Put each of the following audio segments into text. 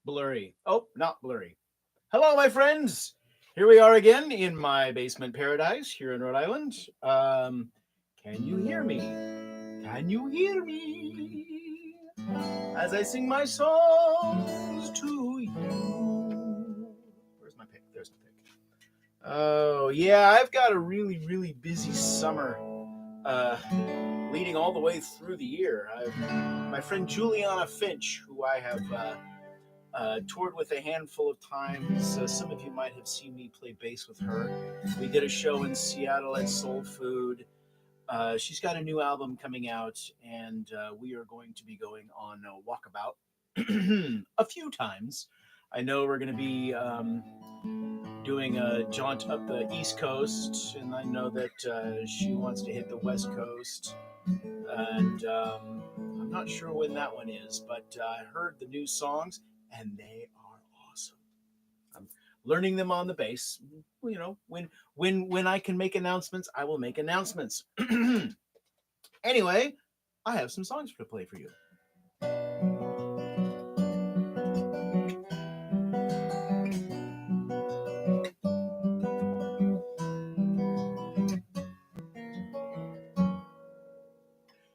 Blurry. Oh, not blurry. Hello, my friends. Here we are again in my basement paradise here in Rhode Island. Can you hear me? Can you hear me as I sing my songs to you? Where's my pick? There's my pick. Oh, yeah, I've got a really, really busy summer uh, leading all the way through the year. My friend Juliana Finch, who I have toured with a handful of times. Some of you might have seen me play bass with her. We did a show in Seattle at Soul Food. She's got a new album coming out, and we are going to be going on a walkabout a few times. I know we're going to be doing a jaunt up the East Coast, and I know that she wants to hit the West Coast. And I'm not sure when that one is, but I heard the new songs, and they are awesome. I'm learning them on the bass. You know, when I can make announcements, I will make announcements. Anyway, I have some songs to play for you.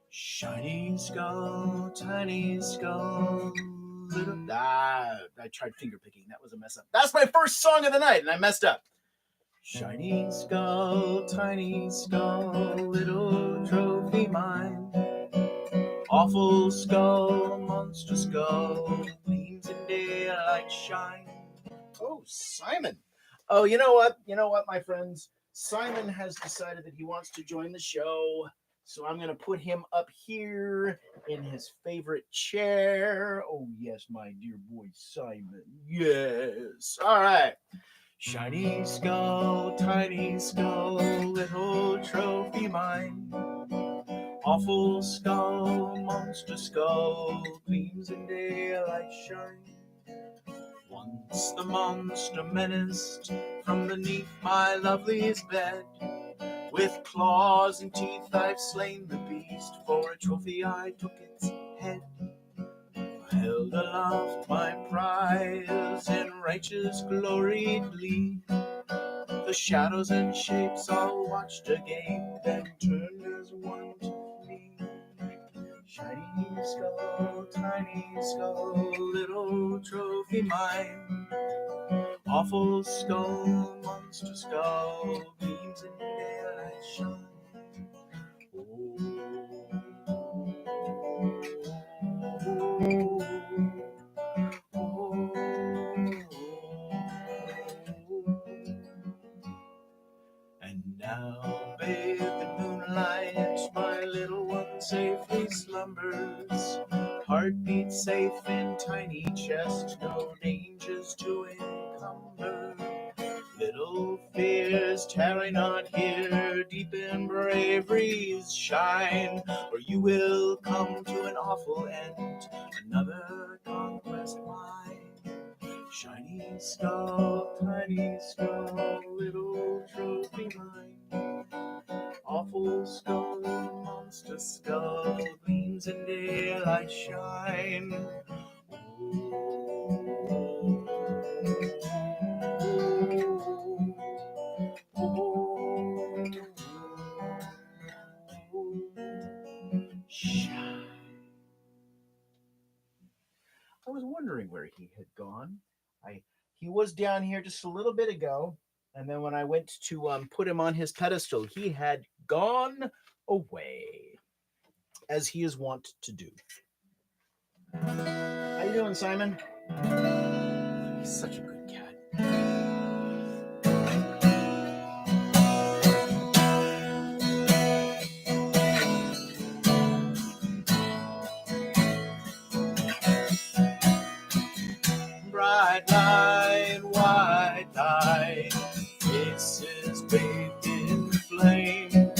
Shiny skull, tiny skull, little... I tried finger picking. That was a mess up. That's my first song of the night, and I messed up. Shiny skull, tiny skull, little trophy mine. Awful skull, monster skull, gleams in daylight shine. Oh, Simon. Oh, you know what? You know what, my friends? Simon has decided that he wants to join the show. So I'm going to put him up here in his favorite chair. Oh, yes, my dear boy Simon. Yes. All right. Shiny skull, tiny skull, little trophy mine. Awful skull, monster skull, gleams in daylight shine. Once the monster menaced from beneath my loveliest bed. With claws and teeth I've slain the beast, for a trophy I took its head. I held aloft my prize in righteous glory glee. The shadows and shapes all watched again, then turned as one to me. Shiny skull, tiny skull, little trophy mine. Awful skull, monster skull, gleams in daylight shine. And now, bathed in moonlight, my little one safely slumbers. Heartbeat safe in tiny chest, no dangers to encumber. Little fears tarry not here, deep in bravery's shine, or you will come to an awful end, another conquest mine. Shiny skull, tiny skull, little trophy mine. Awful skull, monster skull, gleams in daylight shine. Shine. I was wondering where he had gone. He was down here just a little bit ago, and then when I went to put him on his pedestal, he had gone away, as he is wont to do. How you doing, Simon? He's such a good cat. Bright light, white light, faces bathed in flame.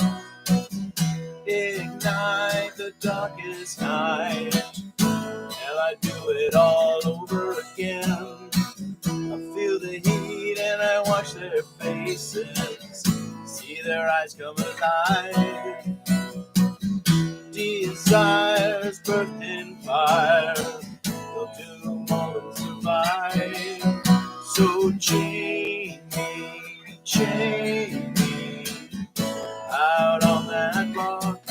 Ignite the darkest night. Hell, I do it all over again. I feel the heat and I watch their faces, see their eyes come alive. Desires birthed in fire, they'll do more than survive. So chain me out on that rock.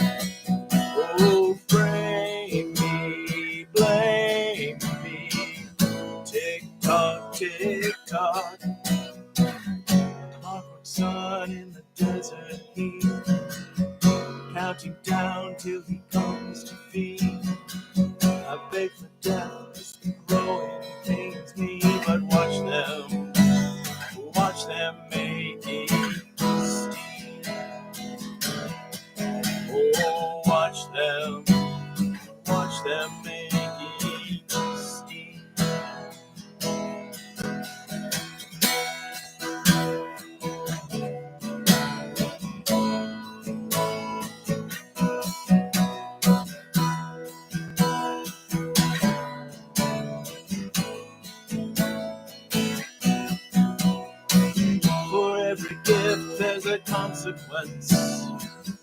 Oh, frame me, blame me. Tick tock, clockwork sun in the desert heat, counting down till he comes to feed. I beg for death, it's the growing pains me, but watch them make it steam. Oh, watch them make it steam. For every gift there's a consequence.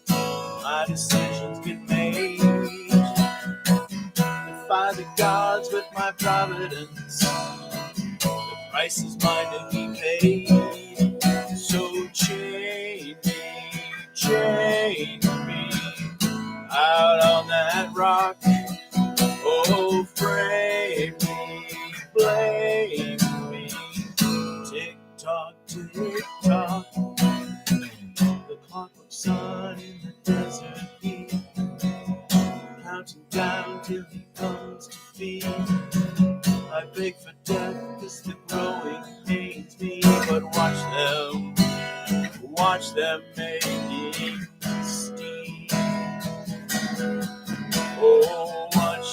My decisions get made. Defy the gods with my providence. The price is mine to be paid. So chain me out on that rock. Oh, frame me, blame me. Tick tock, the clockwork sun in the desert heat, counting down till he comes to feed. I beg for death, 'cause the growing pains me, but watch them make it steam. Oh, watch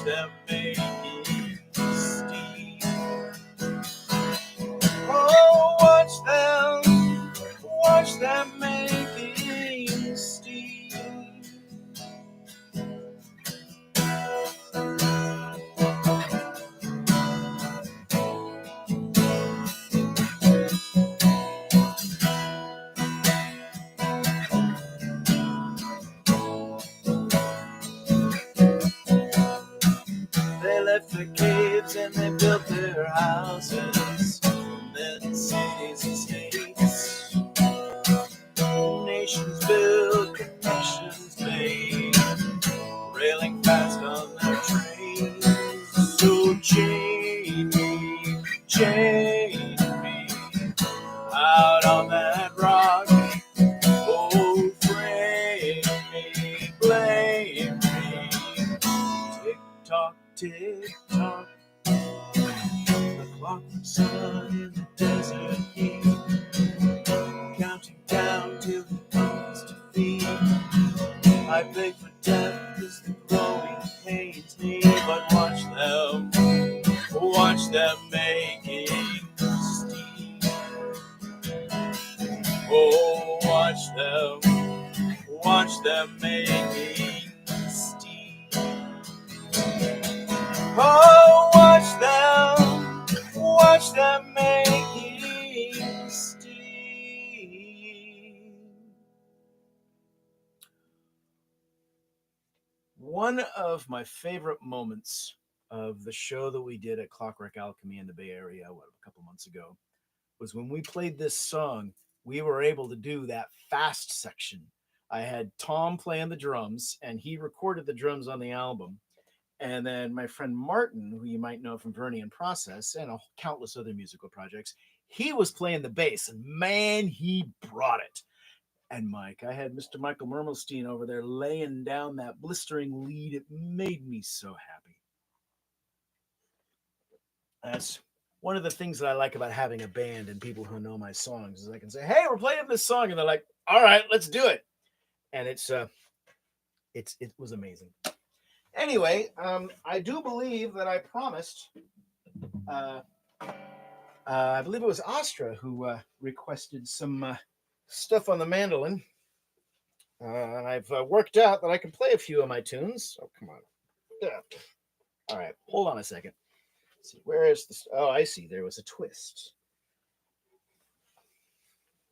them make it steam. Oh, watch them make it steam. They left the caves and they built their houses, and then cities and states. Nations built, connections made, railing fast on their trains. So chain me out on that rock. Oh, frame me, blame me. Tick tock, the clockwork sun in the desert heat, counting down till he comes to feed. I beg for death, 'cause the growing pains me, but watch them make it steam. Oh, watch them make it steam. Oh, watch them make it steam. One of my favorite moments of the show that we did at Clockwork Alchemy in the Bay Area, a couple months ago, was when we played this song. We were able to do that fast section. I had Tom playing the drums, and he recorded the drums on the album. And then my friend Martin, who you might know from Vernie and Process and countless other musical projects, he was playing the bass, and man, he brought it. And Mike, I had Mr. Michael Mermelstein over there laying down that blistering lead. It made me so happy. That's one of the things that I like about having a band and people who know my songs is I can say, "Hey, we're playing this song," and they're like, "All right, let's do it." And it was amazing. Anyway, I do believe that I promised. I believe it was Astra who requested some stuff on the mandolin. And I've worked out that I can play a few of my tunes. Oh, come on. Yeah. All right, hold on a second. Let's see, where is this? Oh, I see. There was a twist.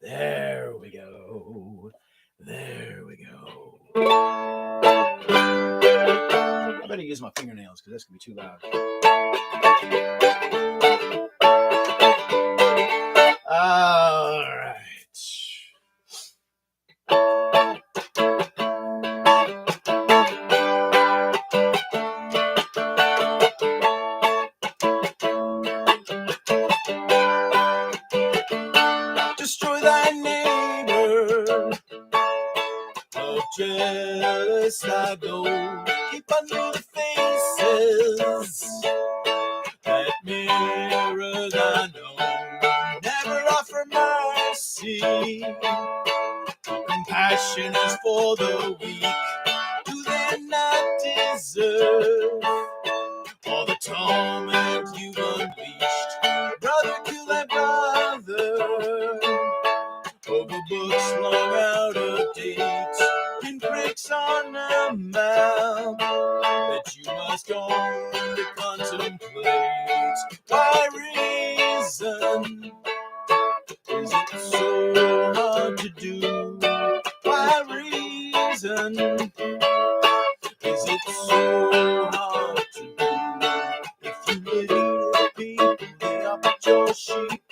There we go. There we go. I better use my fingernails because that's going to be too loud. All right. Destroy thy neighbor, of jealous I go. Keep under the faces that mirrors I know. Never offer mercy. Compassion is for the weak. Do they not deserve all the torment you've unleashed? Brother, kill thy brother over books long out of date. Pinpricks on a map that you must only contemplate. Why reason is it so hard to do? Why reason is it so hard to do? If you lead people, they are but your sheep.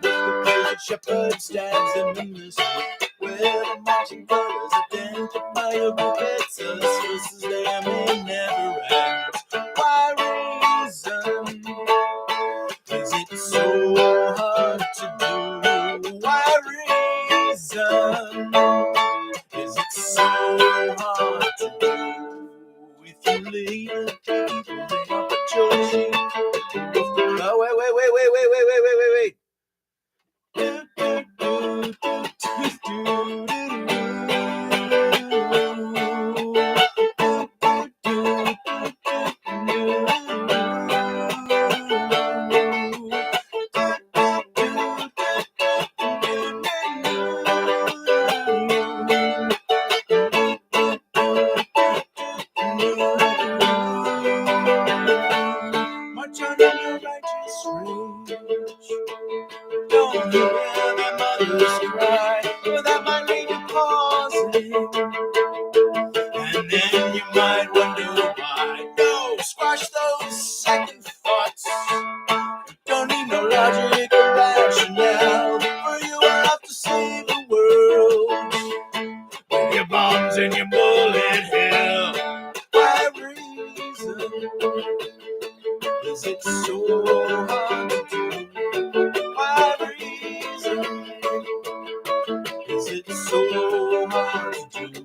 The perfect shepherd stabs them in the street, where the marching colors identify your group. It's us versus them, it never ends. Why reason is it so hard to do? Why reason is it so hard to do? If you lead the people, they are but your sheep. Oh, wait. March on in your righteous rage. Don't hear their mothers cry without my lady pausing. And then you might wonder why. No, squash those second thoughts. Don't need no logic or rationale, for you are out to save the world with your bombs and your bullet hell. Why reason is it so hard to do? Why reason is it so hard to do?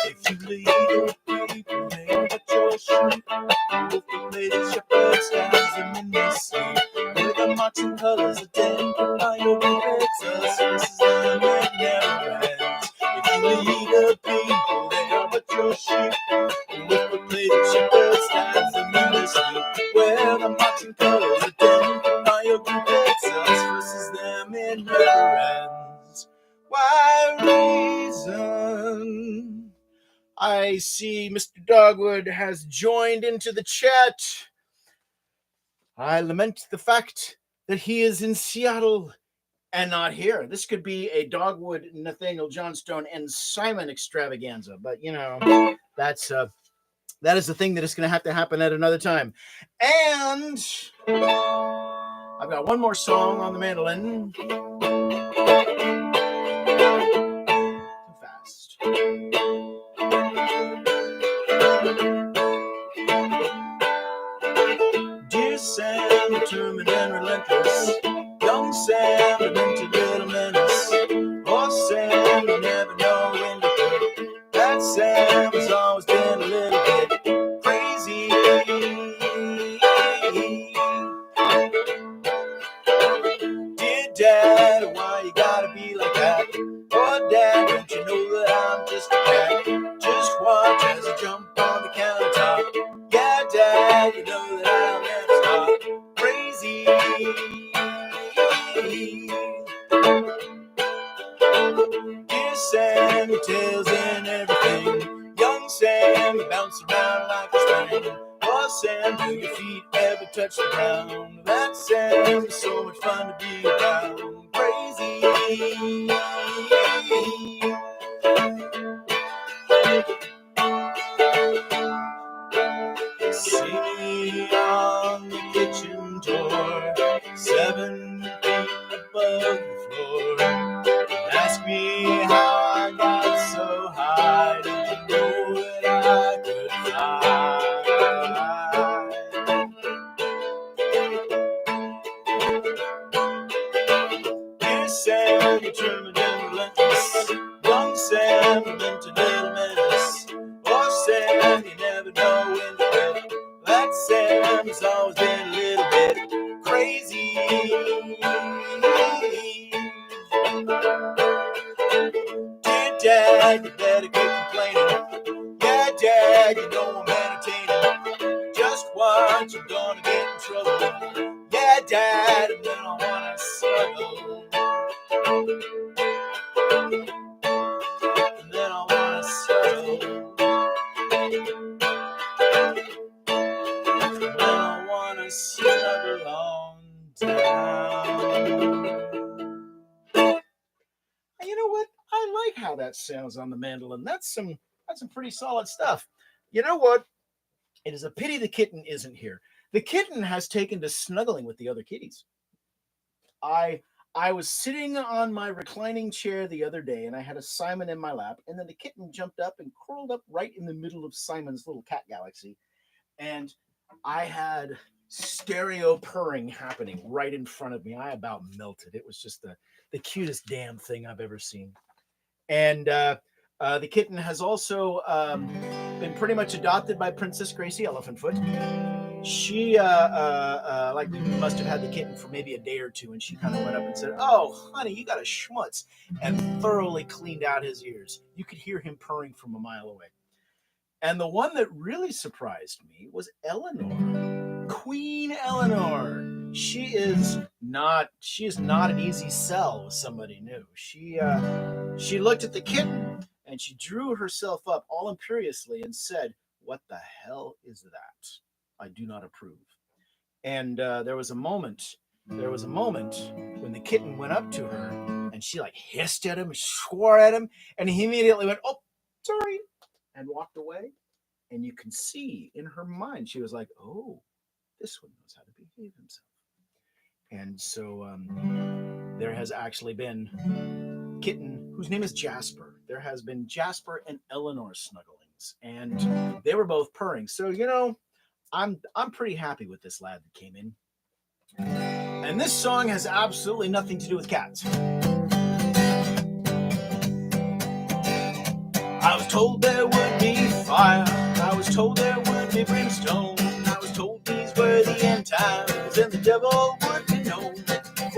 If you lead the people, they are but your sheep. If the lady shepherd stabs them in their sleep, with the marching colors identify your group. It's us versus them, it never ends. If you lead the people, they are but your sheep. With the lady shepherd stabs them in their sleep, where the marching colors identify your group. It's us versus them, it never ends. Why reason? I see Mr. Dogwood has joined into the chat. I lament the fact that he is in Seattle and not here. This could be a Dogwood, Nathaniel Johnstone, and Simon extravaganza, but you know, that is the thing that is going to have to happen at another time. And I've got one more song on the mandolin. Too fast. Dear Sam, determined and relentless, young Sam, demented little menace. Oh, Sam, you never know when to quit. That Sam has always been a little bit crazy. Dear Dad, why you gotta be like that? Oh, Dad, don't you know that I'm just a cat? Just watch as I jump on the countertop. Yeah, Dad, you know that I'll never stop crazy. Dear Sam, your tail's in everything. Young Sam, you bounce around like a string. Oh, Sam, do your feet ever touch the ground? That Sam is so much fun to be around. Crazy. See me on the kitchen door, 7 feet above determined and relentless. Young Sam, meant a little menace. Oh, Sam, you never know when to quit. That Sam has always been a little bit crazy. Dear Dad, you better quit complaining. Yeah, Dad, you know I'm entertaining. Just watch, I'm gonna get in trouble. Yeah, Dad, and then I wanna struggle. And then I wanna settle. And then I wanna snuggle on down. And you know what? I like how that sounds on the mandolin. That's some pretty solid stuff. You know what? It is a pity the kitten isn't here. The kitten has taken to snuggling with the other kitties. I was sitting on my reclining chair the other day and I had a Simon in my lap, and then the kitten jumped up and curled up right in the middle of Simon's little cat galaxy. And I had stereo purring happening right in front of me. I about melted. It was just the cutest damn thing I've ever seen. And the kitten has also been pretty much adopted by Princess Gracie Elephantfoot. She like must have had the kitten for maybe a day or two, and she kind of went up and said, "Oh, honey, you got a schmutz," and thoroughly cleaned out his ears. You could hear him purring from a mile away. And the one that really surprised me was Eleanor, Queen Eleanor. She is not an easy sell with somebody new. She looked at the kitten and she drew herself up all imperiously and said, "What the hell is that? I do not approve." And there was a moment when the kitten went up to her and she like hissed at him, swore at him, and he immediately went, "Oh, sorry," and walked away. And you can see in her mind, she was like, "Oh, this one knows how to behave himself." And so there has actually been kitten whose name is Jasper. There has been Jasper and Eleanor snugglings, and they were both purring. So I'm pretty happy with this lad that came in. And this song has absolutely nothing to do with cats. I was told there would be fire. I was told there would be brimstone. I was told these were the end times and the devil would be known.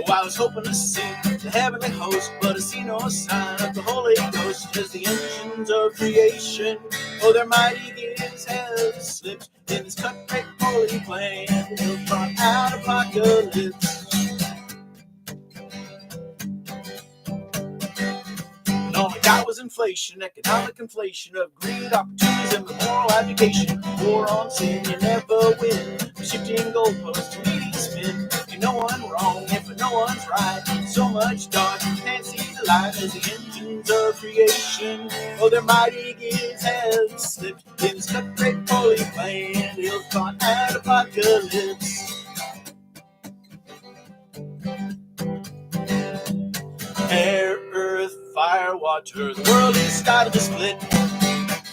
Oh, I was hoping to see the heavenly host, but I see no sign of the Holy Ghost as the engines of creation. Oh, their mighty gears have slipped in this cut-rate holy plan. They'll brought out apocalypse. All I got was inflation, economic inflation of greed, opportunism, and moral abdication. War on sin, you never win. Shifting goalposts to meeting spin. You're no one wrong if no one's right. So much dark you can't see the light as the engines of creation. Oh, their mighty gears have slipped in this cut-rate holy plan. They'll caught at apocalypse. Air, earth, fire, water, the world is starting to split.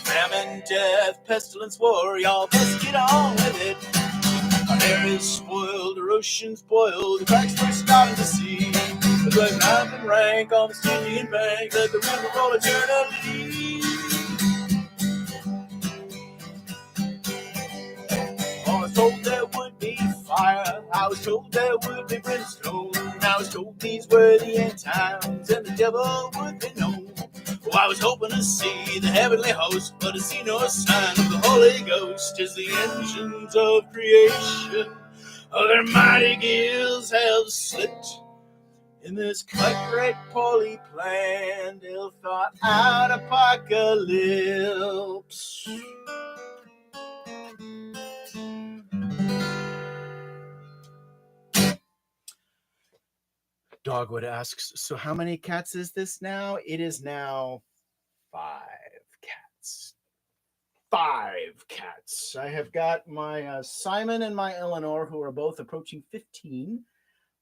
Famine, death, pestilence, war, y'all best get on with it. Our air is spoiled, our ocean's boiled, the cracks we're starting to see. The blood knife and rank on the Indian bank, let the river roll eternally. I was told there would be fire, I was told there would be brimstone. I was told these were the end times and the devil would be known. Oh, I was hoping to see the heavenly host, but I see no sign of the Holy Ghost as the engines of creation. Oh, their mighty gears have slipped in this cut-rate poorly planned, ill-thought out apocalypse. Dogwood asks, "So how many cats is this now?" It is now 5 cats. 5 cats. I have got my Simon and my Eleanor, who are both approaching 15.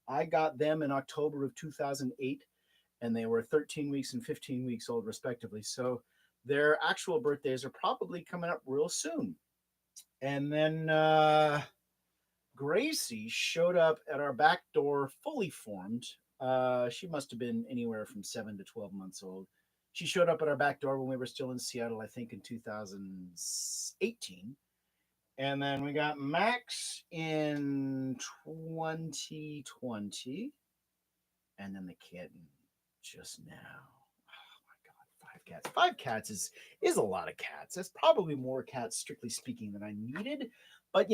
I got them in October of 2008, and they were 13 weeks and 15 weeks old, respectively. So their actual birthdays are probably coming up real soon. And then Gracie showed up at our back door fully formed She must have been anywhere from 7 to 12 months old. She showed up at our back door when we were still in Seattle, I think in 2018. And then we got Max in 2020. And then the kitten just now. Oh my God, 5 cats. 5 cats is a lot of cats. That's probably more cats, strictly speaking, than I needed. But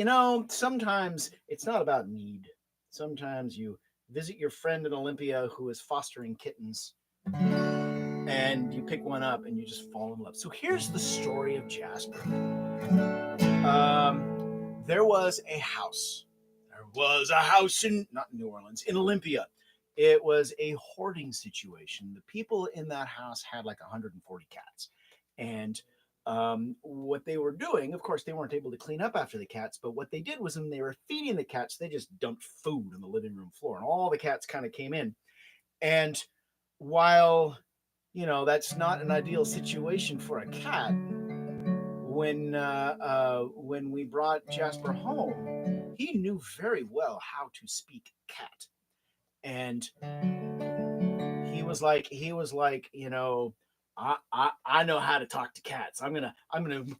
sometimes it's not about need. Sometimes you visit your friend in Olympia who is fostering kittens, and you pick one up and you just fall in love. So here's the story of Jasper. There was a house. There was a house in, not New Orleans, in Olympia. It was a hoarding situation. The people in that house had like 140 cats. And what they were doing, of course, they weren't able to clean up after the cats, but what they did was when they were feeding the cats, they just dumped food on the living room floor, and all the cats kind of came in. And while, that's not an ideal situation for a cat, when we brought Jasper home, he knew very well how to speak cat. And I know how to talk to cats. I'm gonna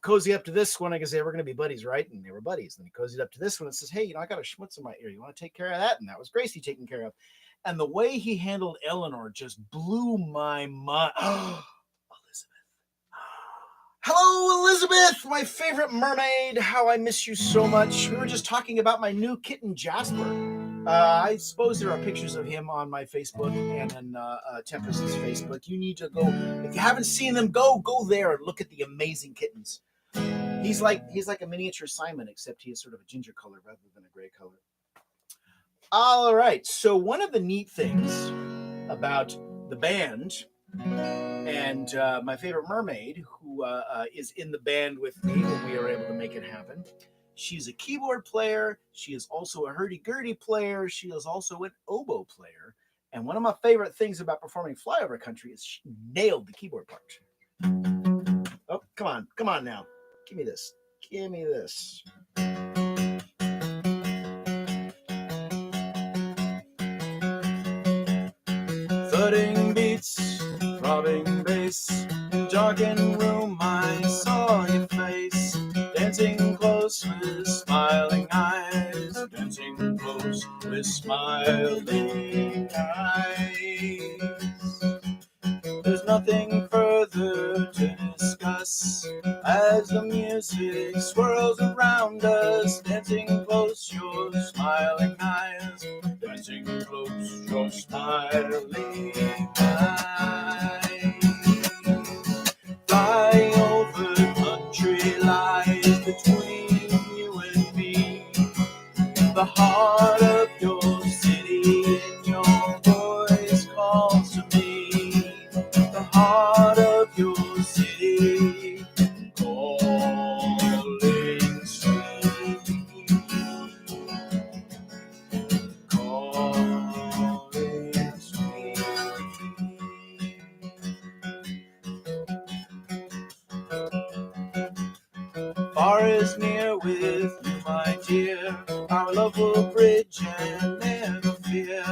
cozy up to this one. I can say we're gonna be buddies, right? And they were buddies. Then he cozied up to this one and says, "Hey, I got a schmutz in my ear. You want to take care of that?" And that was Gracie taking care of. And the way he handled Eleanor just blew my mind. Elizabeth. Hello, Elizabeth, my favorite mermaid. How I miss you so much. We were just talking about my new kitten, Jasper. I suppose there are pictures of him on my Facebook and on Tempest's Facebook. You need to go. If you haven't seen them, go there and look at the amazing kittens. He's like a miniature Simon, except he is sort of a ginger color rather than a gray color. All right. So one of the neat things about the band and my favorite mermaid, who is in the band with me when we were able to make it happen. She's a keyboard player. She is also a hurdy-gurdy player. She is also an oboe player. And one of my favorite things about performing Flyover Country is she nailed the keyboard part. Oh, come on now. Give me this. Thudding beats, throbbing bass, darkened room, I saw your face, dancing close with smiling eyes, dancing close with smiling eyes. There's nothing further to discuss as the music swirls around us, dancing close, your smiling eyes, dancing close, your smiling eyes. Fly over country lies between you and me, the heart of your city and your voice calls to me, the heart of your city calling sweet, calling sweet. Far is near with you, my dear, our love will bridge and never fear.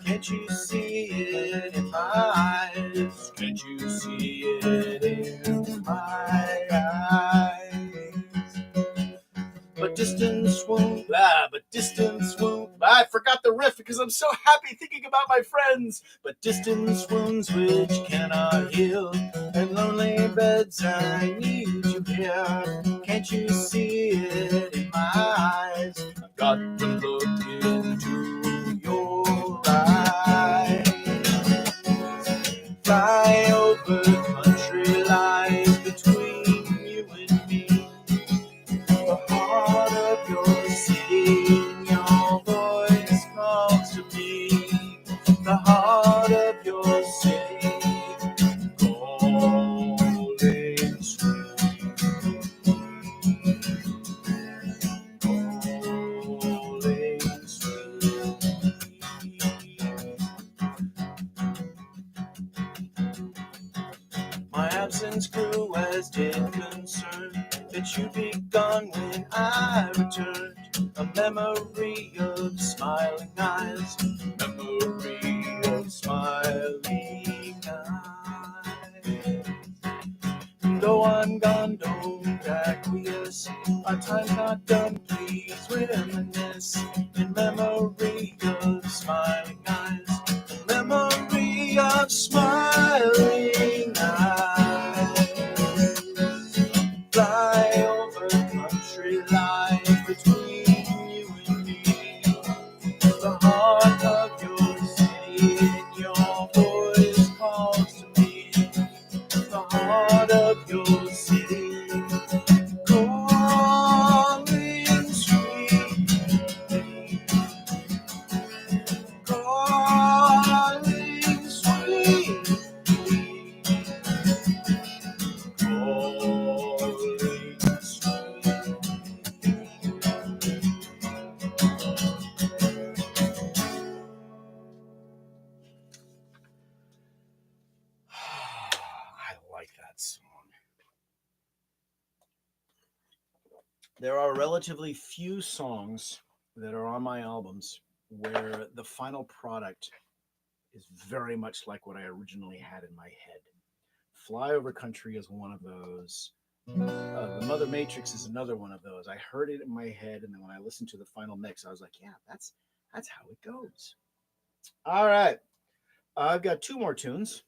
Can't you see it in my eyes? Can't you see it in my eyes? But distance won't, I forgot the riff because I'm so happy thinking about my friends. But distance wounds which cannot heal, and lonely beds I need you here. Can't you see it in my eyes? I've got to look into your eyes. Fly over country lies between you and me, the heart of your city, and your voice calls to me, the heart of your city, calling sweet, calling sweet. My absence grew as did concern that you'd be gone when I returned. A memory of smiling eyes, memory of smiling eyes. Though I'm gone, don't acquiesce. Our time's not done, please reminisce in memory of smiling eyes. In memory of smiling eyes. Fly over country line between you and me. The heart of your city and your voice calls to me. The heart of your city calling sweetly, calling sweetly, calling sweetly. I like that song. There are relatively few songs that are on my albums where the final product is very much like what I originally had in my head. Flyover Country is one of those. The Mother Matrix is another one of those. I heard it in my head, and then when I listened to the final mix, I was like, yeah, that's how it goes. All right. I've got two more tunes.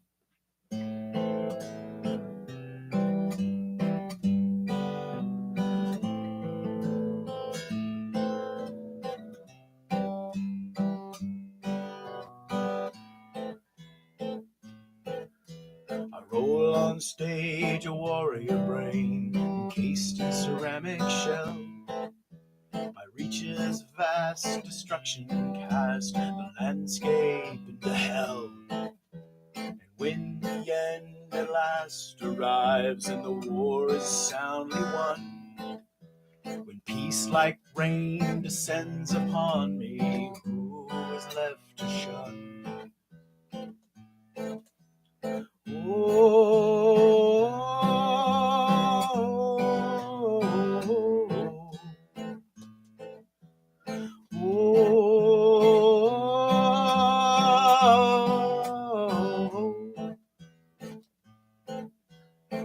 I roll on stage a warrior brain encased in ceramic shell. My reaches vast, destruction cast the landscape into hell. And when the end at last arrives and the war is soundly won, when peace like rain descends upon me, who is left to shun?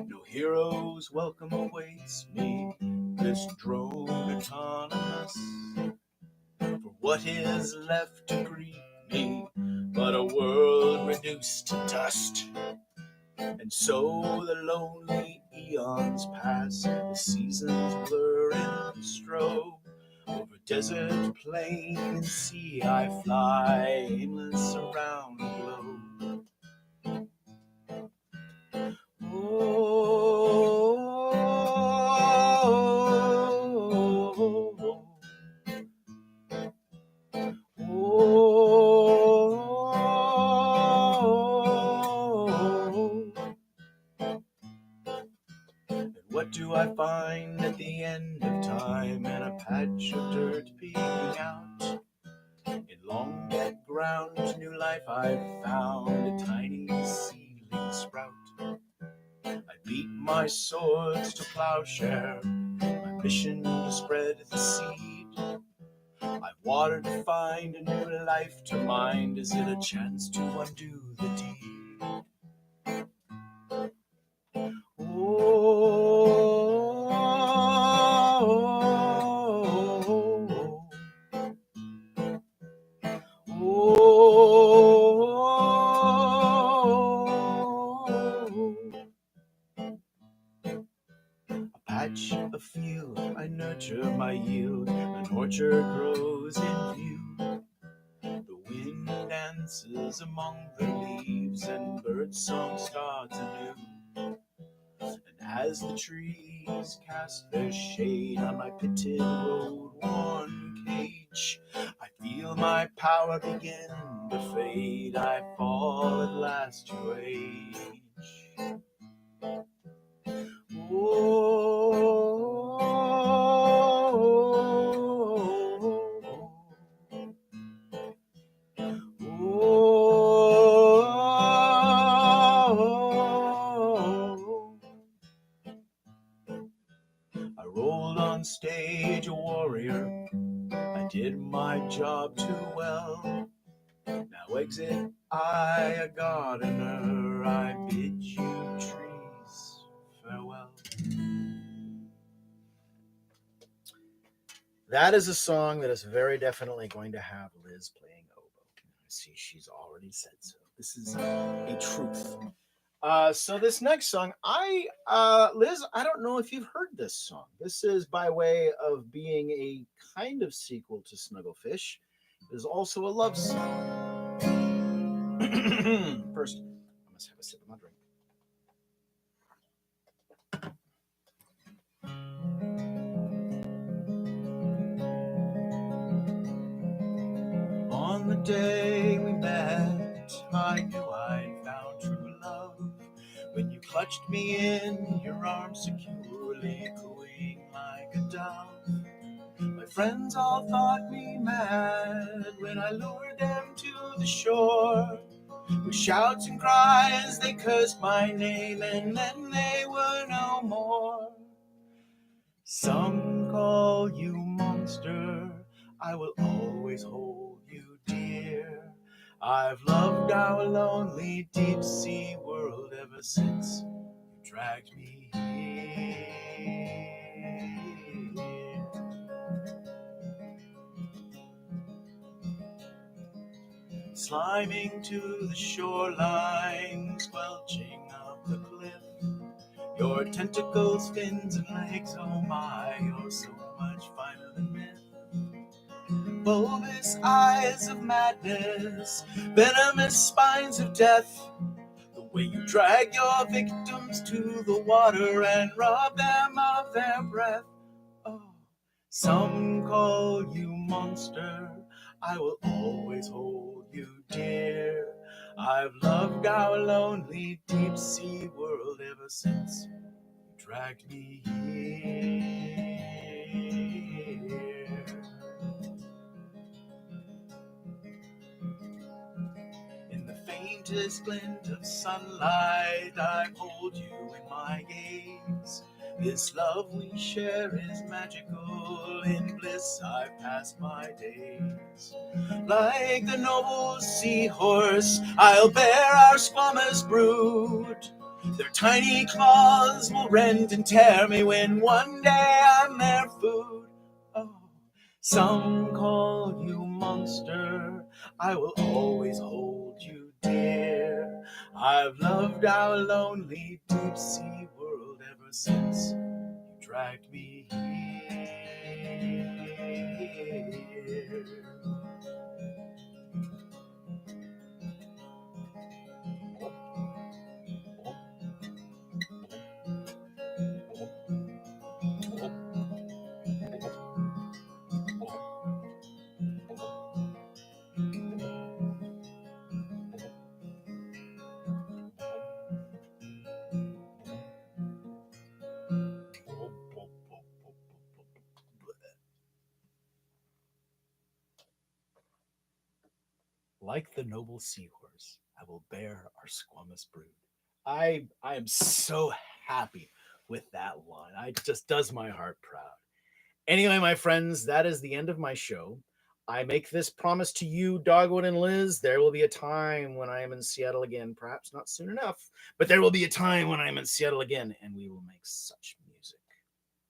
No hero's welcome awaits me, this drone autonomous. For what is left to greet me but a world reduced to dust? And so the lonely eons pass, the seasons blur in the strobe. Over desert, plain, and sea I fly, aimless around the globe. What do I find at the end of time? In a patch of dirt peeking out. In long dead ground, new life I've found, a tiny seedling sprout. I beat my swords to plowshare, my mission to spread the seed. I've watered to find a new life to mind. Is it a chance to undo the deed? A patch, a field, I nurture my yield, an orchard grows in view. The wind dances among the leaves and birdsong starts anew. And as the trees cast their shade on my pitted road-worn cage, I feel my power begin to fade. I fall at last to age. I rolled on stage a warrior. I did my job too well. Now exit I, a gardener, I bid you trees farewell. That is a song that is very definitely going to have Liz playing oboe. I see she's already said so. This is a truth. So this next song, Liz, I don't know if you've heard this song. This is by way of being a kind of sequel to Snugglefish. It is also a love song. First, I must have a sip of my drink. On the day we met, I knew I'd found true love. When you clutched me in your arms securely, cooing like a dove. My friends all thought me mad when I lured them to the shore. With shouts and cries they cursed my name, and then they were no more. Some call you monster, I will always hold you dear. I've loved our lonely deep sea world ever since you dragged me here. Sliming to the shoreline, squelching up the cliff. Your tentacles, fins, and legs, oh my, you're so much finer than myth. Bulbous eyes of madness, venomous spines of death. The way you drag your victims to the water and rob them of their breath. Oh, some call you monster, I will always hold you dear. I've loved our lonely deep sea world ever since you dragged me here. In the faintest glint of sunlight, I hold you in my gaze. This love we share is magical. In bliss I pass my days. Like the noble seahorse, I'll bear our squamous brood. Their tiny claws will rend and tear me when one day I'm their food. Oh, some call you monster, I will always hold you dear. I've loved our lonely deep sea world ever since you dragged me here. Like the noble seahorse, I will bear our squamous brood. I am so happy with that line. It just does my heart proud. Anyway, my friends, that is the end of my show. I make this promise to you, Dogwood and Liz. There will be a time when I am in Seattle again, perhaps not soon enough, but there will be a time when I am in Seattle again, and we will make such music.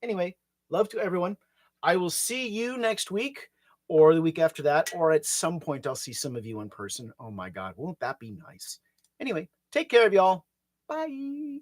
Anyway, love to everyone. I will see you next week or the week after that, or at some point I'll see some of you in person. Oh my God, won't that be nice? Anyway, take care of y'all. Bye.